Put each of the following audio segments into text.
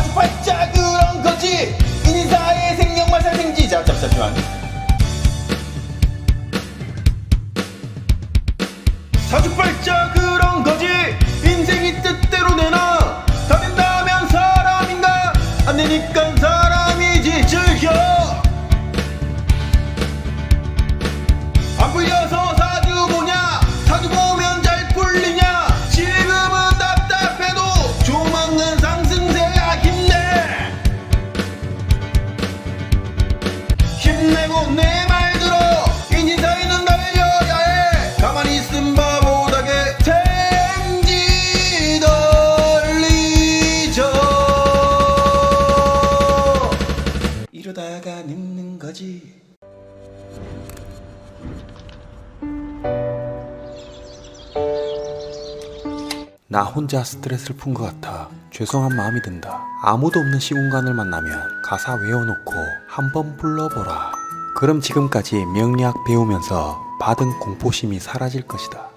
사주팔자 그런 거지. 인사의 생명말살 생지. 잠시만. 사주팔자 그런 거지. 인생이 뜻대로 되나. 다 된다면 사람인가. 안 되니까 사람이지. 즐겨. 안 풀려서 사주 보냐. 사주 보면 잘 풀리냐. 지금은 답답해도 조만간 상승세야. 힘내. 힘내고 내 말 들어. 인진사이는 달려야 해. 가만히 있음 바보다게 생지 돌리죠. 이러다가 늙는 거지. 나 혼자 스트레스를 푼 것 같아 죄송한 마음이 든다. 아무도 없는 시공간을 만나면 가사 외워놓고 한번 불러보라. 그럼 지금까지 명리학 배우면서 받은 공포심이 사라질 것이다.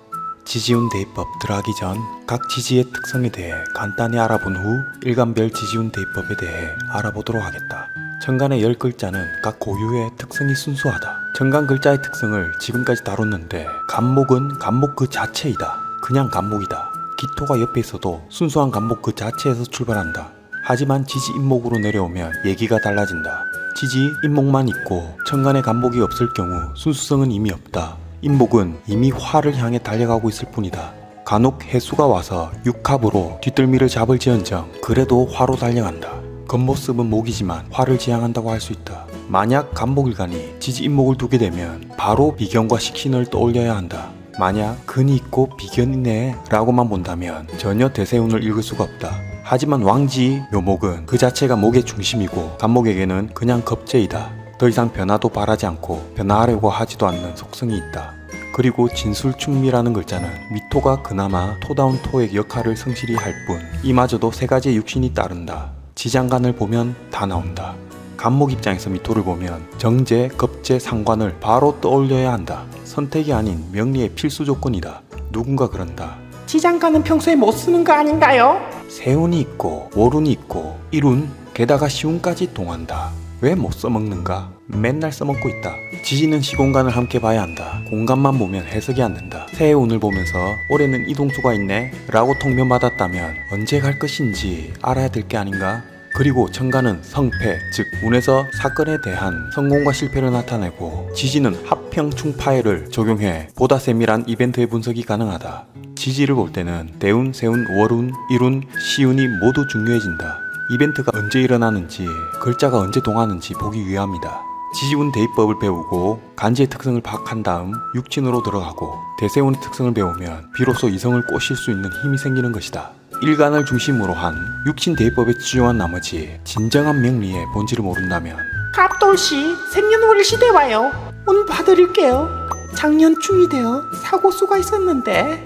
지지운 대입법 들어가기 전 각 지지의 특성에 대해 간단히 알아본 후 일간별 지지운 대입법에 대해 알아보도록 하겠다. 천간의 10글자는 각 고유의 특성이 순수하다. 천간 글자의 특성을 지금까지 다뤘는데 간목은 간목 그 자체이다. 그냥 간목이다. 기토가 옆에 있어도 순수한 간목 그 자체에서 출발한다. 하지만 지지 인목으로 내려오면 얘기가 달라진다. 지지 인목만 있고 천간에 간목이 없을 경우 순수성은 이미 없다. 인목은 이미 화를 향해 달려가고 있을 뿐이다. 간혹 해수가 와서 육합으로 뒷덜미를 잡을지언정 그래도 화로 달려간다. 겉모습은 목이지만 화를 지향한다고 할 수 있다. 만약 간목일간이 지지 인목을 두게 되면 바로 비견과 식신을 떠올려야 한다. 만약 근이 있고 비견이네 라고만 본다면 전혀 대세운을 읽을 수가 없다. 하지만 왕지 묘목은 그 자체가 목의 중심이고 간목에게는 그냥 겁재이다. 더 이상 변화도 바라지 않고 변화하려고 하지도 않는 속성이 있다. 그리고 진술충미라는 글자는 미토가 그나마 토다운 토의 역할을 성실히 할 뿐 이마저도 세 가지의 육신이 따른다. 지장간을 보면 다 나온다. 간목 입장에서 미토를 보면 정제, 겁제, 상관을 바로 떠올려야 한다. 선택이 아닌 명리의 필수 조건이다. 누군가 그런다. 지장간은 평소에 못 쓰는 거 아닌가요? 세운이 있고 월운이 있고 일운 게다가 시운까지 동한다. 왜 못 써먹는가? 맨날 써먹고 있다. 지지는 시공간을 함께 봐야 한다. 공간만 보면 해석이 안 된다. 새해 운을 보면서 올해는 이동수가 있네 라고 통면받았다면 언제 갈 것인지 알아야 될 게 아닌가? 그리고 천간은 성패, 즉 운에서 사건에 대한 성공과 실패를 나타내고 지지는 합평 충파해를 적용해 보다 세밀한 이벤트의 분석이 가능하다. 지지를 볼 때는 대운, 세운, 월운, 일운, 시운이 모두 중요해진다. 이벤트가 언제 일어나는지, 글자가 언제 동하는지 보기 위함이다. 지지운 대입법을 배우고 간지의 특성을 파악한 다음 육친으로 들어가고 대세운의 특성을 배우면 비로소 이성을 꼬실 수 있는 힘이 생기는 것이다. 일간을 중심으로 한 육신 대입법에 치중한 나머지 진정한 명리의 본질을 모른다면 갑돌씨 생년월일시 대와요. 운 봐드릴게요. 작년 중이 되어 사고수가 있었는데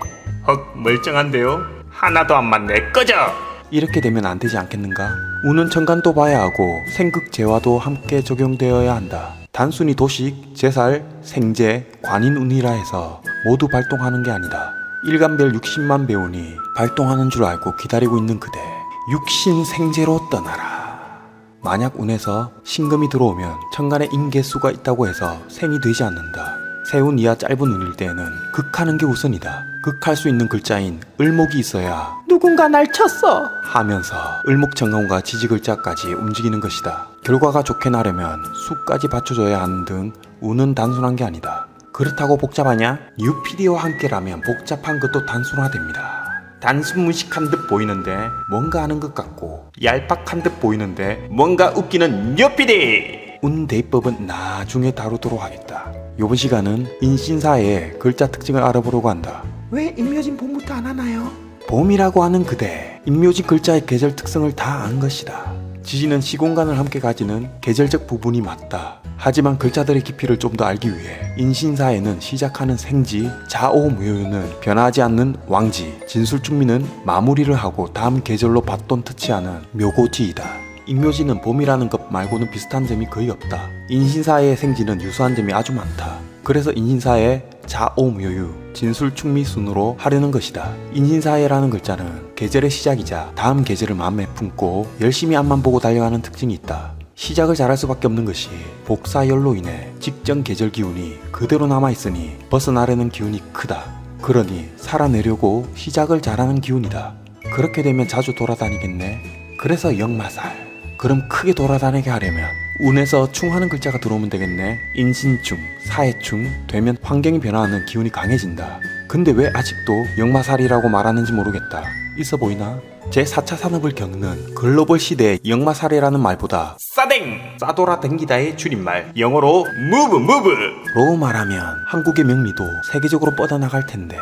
헉 멀쩡한데요? 하나도 안 맞네. 꺼져! 이렇게 되면 안 되지 않겠는가? 운은 천간도 봐야 하고 생극재화도 함께 적용되어야 한다. 단순히 도식, 제살, 생재, 관인운이라 해서 모두 발동하는 게 아니다. 일간별 육신만 배우니 발동하는 줄 알고 기다리고 있는 그대, 육신 생재로 떠나라. 만약 운에서 신금이 들어오면 천간에 인계수가 있다고 해서 생이 되지 않는다. 세운 이하 짧은 운일 때에는 극하는 게 우선이다. 극할 수 있는 글자인 을목이 있어야 누군가 날 쳤어. 하면서 을목정간과 지지글자까지 움직이는 것이다. 결과가 좋게 나려면 수까지 받쳐줘야 하는 등 운은 단순한 게 아니다. 그렇다고 복잡하냐? UPD와 함께라면 복잡한 것도 단순화됩니다. 단순 무식한 듯 보이는데 뭔가 아는 것 같고 얄팍한 듯 보이는데 뭔가 웃기는 UPD! 운 대입법은 나중에 다루도록 하겠다. 이번 시간은 인신사의 글자 특징을 알아보려고 한다. 왜 임묘진 봄부터 안 하나요? 봄이라고 하는 그대, 임묘진 글자의 계절 특성을 다 안 것이다. 지지는 시공간을 함께 가지는 계절적 부분이 맞다. 하지만 글자들의 깊이를 좀 더 알기 위해 인신사에는 시작하는 생지, 자오무효유는 변하지 않는 왕지, 진술중미는 마무리를 하고 다음 계절로 바톤 터치하는 묘고지이다. 임묘지는 봄이라는 것 말고는 비슷한 점이 거의 없다. 인신사의 생지는 유사한 점이 아주 많다. 그래서 인신사의 자오무효유, 진술충미순으로 하려는 것이다. 인신사회라는 글자는 계절의 시작이자 다음 계절을 마음에 품고 열심히 앞만 보고 달려가는 특징이 있다. 시작을 잘할 수밖에 없는 것이 복사열로 인해 직전 계절 기운이 그대로 남아있으니 벗어나려는 기운이 크다. 그러니 살아내려고 시작을 잘하는 기운이다. 그렇게 되면 자주 돌아다니겠네. 그래서 역마살. 그럼 크게 돌아다니게 하려면 운에서 충하는 글자가 들어오면 되겠네. 인신충, 사해충 되면 환경이 변화하는 기운이 강해진다. 근데 왜 아직도 역마살이라고 말하는지 모르겠다. 있어 보이나? 제4차 산업을 겪는 글로벌 시대의 역마살이라는 말보다 싸댕! 싸돌아댕기다의 줄임말 영어로 무브 로 말하면 한국의 명리도 세계적으로 뻗어나갈 텐데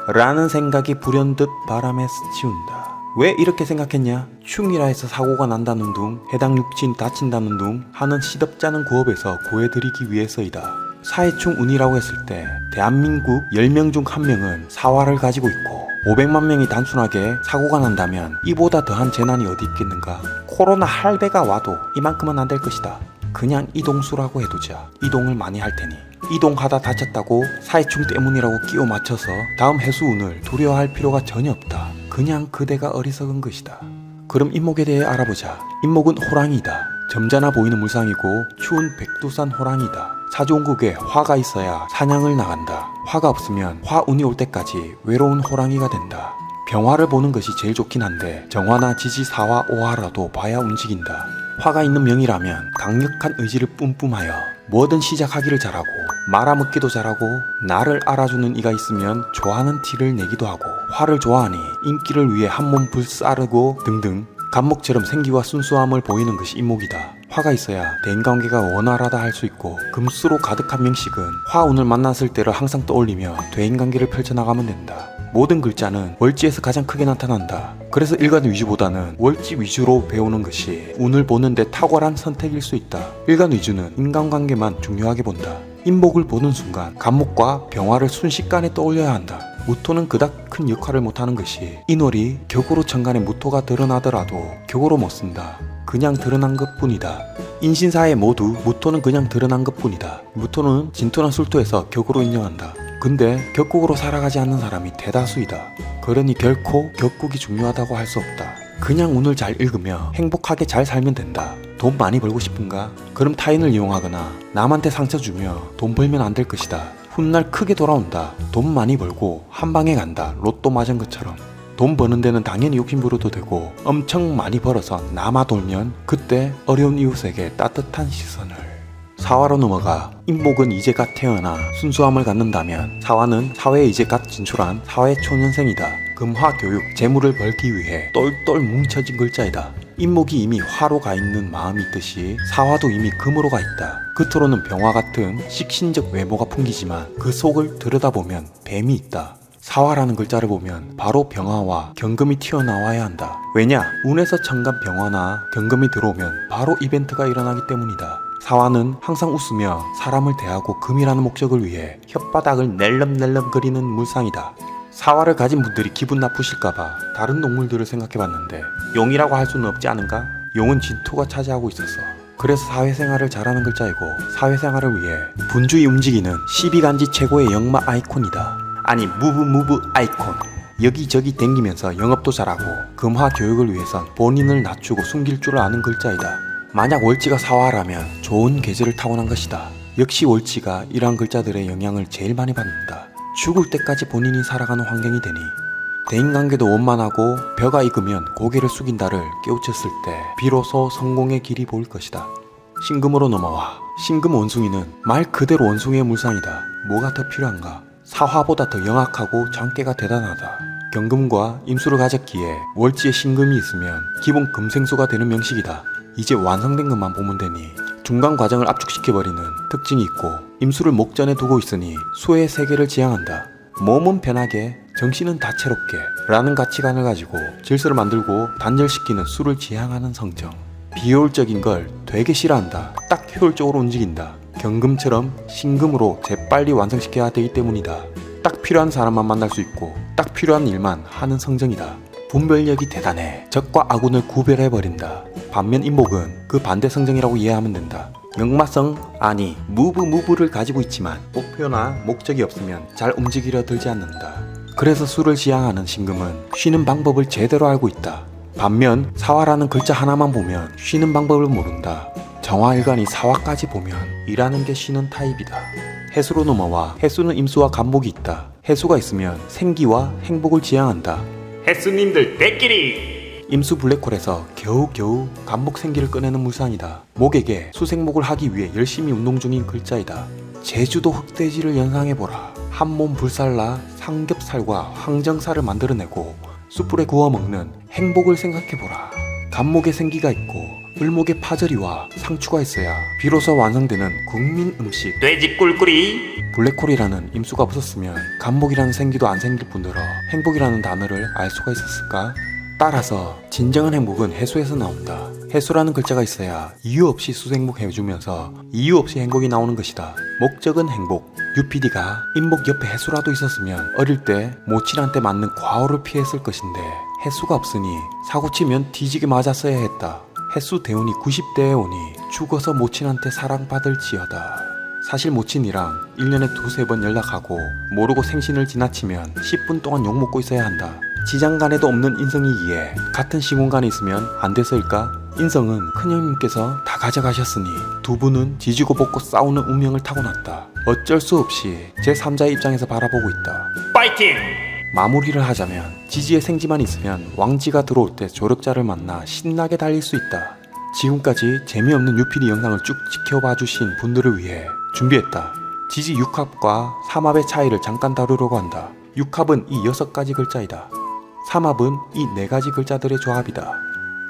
라는 생각이 불현듯 바람에 스치운다. 왜 이렇게 생각했냐? 충이라 해서 사고가 난다는 둥, 해당 육체인 다친다는 둥 하는 시덥잖은 구업에서 구해드리기 위해서이다. 사해충 운이라고 했을 때 대한민국 10명 중 1명은 사화를 가지고 있고 500만 명이 단순하게 사고가 난다면 이보다 더한 재난이 어디 있겠는가? 코로나 할배가 와도 이만큼은 안 될 것이다. 그냥 이동수라고 해두자. 이동을 많이 할 테니 이동하다 다쳤다고 사해충 때문이라고 끼워 맞춰서 다음 해수운을 두려워할 필요가 전혀 없다. 그냥 그대가 어리석은 것이다. 그럼 인목에 대해 알아보자. 인목은 호랑이다. 점잖아 보이는 물상이고 추운 백두산 호랑이다. 사주온국에 화가 있어야 사냥을 나간다. 화가 없으면 화운이 올 때까지 외로운 호랑이가 된다. 병화를 보는 것이 제일 좋긴 한데 정화나 지지, 사화, 오화라도 봐야 움직인다. 화가 있는 명이라면 강력한 의지를 뿜뿜하여 뭐든 시작하기를 잘하고 말아먹기도 잘하고 나를 알아주는 이가 있으면 좋아하는 티를 내기도 하고 화를 좋아하니 인기를 위해 한몸 불사르고 등등 간목처럼 생기와 순수함을 보이는 것이 인목이다. 화가 있어야 대인관계가 원활하다 할 수 있고 금수로 가득한 명식은 화운을 만났을 때를 항상 떠올리며 대인관계를 펼쳐나가면 된다. 모든 글자는 월지에서 가장 크게 나타난다. 그래서 일간 위주보다는 월지 위주로 배우는 것이 운을 보는데 탁월한 선택일 수 있다. 일간 위주는 인간관계만 중요하게 본다. 인목을 보는 순간 간목과 병화를 순식간에 떠올려야 한다. 무토는 그닥 큰 역할을 못하는 것이 인월이 격으로 천간에 무토가 드러나더라도 격으로 못 쓴다. 그냥 드러난 것뿐이다. 인신사에 모두 무토는 그냥 드러난 것뿐이다. 무토는 진토나 술토에서 격으로 인정한다. 근데 격국으로 살아가지 않는 사람이 대다수이다. 그러니 결코 격국이 중요하다고 할 수 없다. 그냥 운을 잘 읽으며 행복하게 잘 살면 된다. 돈 많이 벌고 싶은가? 그럼 타인을 이용하거나 남한테 상처 주며 돈 벌면 안 될 것이다. 훗날 크게 돌아온다. 돈 많이 벌고 한 방에 간다. 로또 맞은 것처럼. 돈 버는 데는 당연히 욕심 부려도 되고 엄청 많이 벌어서 남아 돌면 그때 어려운 이웃에게 따뜻한 시선을. 사화로 넘어가 인목은 이제 갓 태어나 순수함을 갖는다면 사화는 사회에 이제 갓 진출한 사회 초년생이다. 금화 교육, 재물을 벌기 위해 똘똘 뭉쳐진 글자이다. 인목이 이미 화로 가 있는 마음이 있듯이 사화도 이미 금으로 가 있다. 겉으로는 병화 같은 식신적 외모가 풍기지만 그 속을 들여다보면 뱀이 있다. 사화라는 글자를 보면 바로 병화와 경금이 튀어나와야 한다. 왜냐? 운에서 천간 병화나 경금이 들어오면 바로 이벤트가 일어나기 때문이다. 사화는 항상 웃으며 사람을 대하고 금이라는 목적을 위해 혓바닥을 낼름낼름거리는 물상이다. 사화를 가진 분들이 기분 나쁘실까봐 다른 동물들을 생각해봤는데 용이라고 할 수는 없지 않은가? 용은 진토가 차지하고 있었어. 그래서 사회생활을 잘하는 글자이고 사회생활을 위해 분주히 움직이는 12간지 최고의 역마 아이콘이다. 아니 무브 아이콘. 여기저기 댕기면서 영업도 잘하고 금화 교육을 위해선 본인을 낮추고 숨길 줄 아는 글자이다. 만약 월지가 사화라면 좋은 계절을 타고난 것이다. 역시 월지가 이러한 글자들의 영향을 제일 많이 받는다. 죽을 때까지 본인이 살아가는 환경이 되니 대인관계도 원만하고 벼가 익으면 고개를 숙인다를 깨우쳤을 때 비로소 성공의 길이 보일 것이다. 신금으로 넘어와. 신금 원숭이는 말 그대로 원숭이의 물상이다. 뭐가 더 필요한가? 사화보다 더 영악하고 장깨가 대단하다. 경금과 임수를 가졌기에 월지에 신금이 있으면 기본 금생수가 되는 명식이다. 이제 완성된 것만 보면 되니 중간 과정을 압축시켜버리는 특징이 있고 임수를 목전에 두고 있으니 수의 세계를 지향한다. 몸은 편하게 정신은 다채롭게 라는 가치관을 가지고 질서를 만들고 단절시키는 수를 지향하는 성정. 비효율적인 걸 되게 싫어한다. 딱 효율적으로 움직인다. 경금처럼 신금으로 재빨리 완성시켜야 되기 때문이다. 딱 필요한 사람만 만날 수 있고 딱 필요한 일만 하는 성정이다. 분별력이 대단해. 적과 아군을 구별해버린다. 반면 인목은 그 반대 성정이라고 이해하면 된다. 역마성 아니 무브를 가지고 있지만 목표나 목적이 없으면 잘 움직이려 들지 않는다. 그래서 수를 지향하는 신금은 쉬는 방법을 제대로 알고 있다. 반면 사화라는 글자 하나만 보면 쉬는 방법을 모른다. 정화일간이 사화까지 보면 일하는 게 쉬는 타입이다. 해수로 넘어와 해수는 임수와 간목이 있다. 해수가 있으면 생기와 행복을 지향한다. 햇수님들 떼끼리. 임수 블랙홀에서 겨우겨우 간목 생기를 꺼내는 물상이다. 목에게 수생목을 하기 위해 열심히 운동 중인 글자이다. 제주도 흑돼지를 연상해보라. 한몸 불살라 삼겹살과 황정살을 만들어내고 숯불에 구워 먹는 행복을 생각해보라. 간목에 생기가 있고 을목에 파절이와 상추가 있어야 비로소 완성되는 국민 음식. 돼지 꿀꿀이. 블랙홀이라는 임수가 없었으면 간목이라는 생기도 안 생길 뿐더러 행복이라는 단어를 알 수가 있었을까? 따라서 진정한 행복은 해수에서 나온다. 해수라는 글자가 있어야 이유 없이 수생목 해주면서 이유 없이 행복이 나오는 것이다. 목적은 행복. 유피디가 인목 옆에 해수라도 있었으면 어릴 때 모친한테 맞는 과오를 피했을 것인데 해수가 없으니 사고치면 뒤지게 맞았어야 했다. 해수 대운이 90대에 오니 죽어서 모친한테 사랑받을지어다. 사실 모친이랑 1년에 두세 번 연락하고 모르고 생신을 지나치면 10분 동안 욕먹고 있어야 한다. 지장간에도 없는 인성이기에 같은 시공간에 있으면 안 돼서일까? 인성은 큰형님께서 다 가져가셨으니 두 분은 지지고 볶고 싸우는 운명을 타고났다. 어쩔 수 없이 제3자의 입장에서 바라보고 있다. 파이팅. 마무리를 하자면 지지의 생지만 있으면 왕지가 들어올 때 조력자를 만나 신나게 달릴 수 있다. 지금까지 재미없는 유피디 영상을 쭉 지켜봐 주신 분들을 위해 준비했다. 지지 6합과 3합의 차이를 잠깐 다루려고 한다. 6합은 이 6가지 글자이다. 3합은 이 4가지 글자들의 조합이다.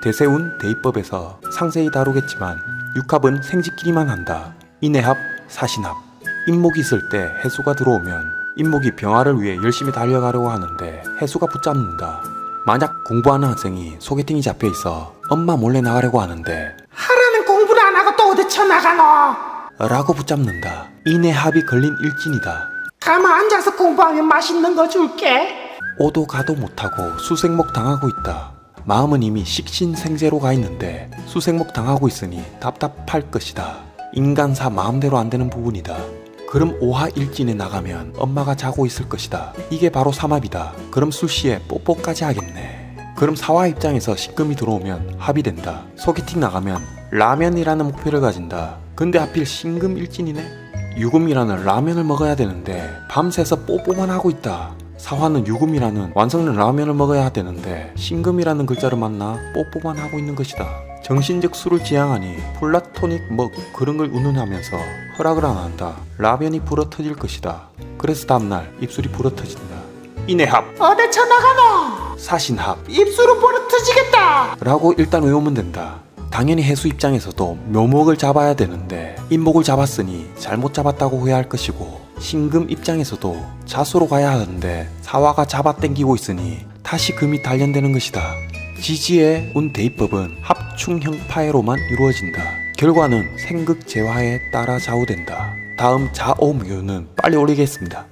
대세운 대입법에서 상세히 다루겠지만 6합은 생지끼리만 한다. 인해합, 사신합. 인목이 있을 때 해수가 들어오면 인목이 병화를 위해 열심히 달려가려고 하는데 해수가 붙잡는다. 만약 공부하는 학생이 소개팅이 잡혀있어 엄마 몰래 나가려고 하는데 하라는 공부를 안 하고 또 어디 쳐나가노? 라고 붙잡는다. 인해합이 걸린 일진이다. 가만 앉아서 공부하면 맛있는 거 줄게. 오도 가도 못하고 수생목 당하고 있다. 마음은 이미 식신생재로 가 있는데 수생목 당하고 있으니 답답할 것이다. 인간사 마음대로 안 되는 부분이다. 그럼 오하일진에 나가면 엄마가 자고 있을 것이다. 이게 바로 삼합이다. 그럼 술시에 뽀뽀까지 하겠네. 그럼 사화 입장에서 식금이 들어오면 합이 된다. 소개팅 나가면 라면이라는 목표를 가진다. 근데 하필 신금일진이네. 유금이라는 라면을 먹어야 되는데 밤새서 뽀뽀만 하고 있다. 사화는 유금이라는 완성된 라면을 먹어야 되는데 신금이라는 글자를 만나 뽀뽀만 하고 있는 것이다. 정신적 술을 지향하니 플라토닉 그런 걸 운운하면서 허락을 안 한다. 라면이 불어터질 것이다. 그래서 다음날 입술이 불어터진다. 인해합, 어디 쳐나가노? 사신합 입술은 버릇지겠다. 라고 일단 외우면 된다. 당연히 해수 입장에서도 묘목을 잡아야 되는데 인목을 잡았으니 잘못 잡았다고 후회할 것이고 신금 입장에서도 자수로 가야 하는데 사화가 잡아당기고 있으니 다시 금이 단련되는 것이다. 지지의 운 대입법은 합충형파해로만 이루어진다. 결과는 생극재화에 따라 좌우된다. 다음 자오묘는 빨리 올리겠습니다.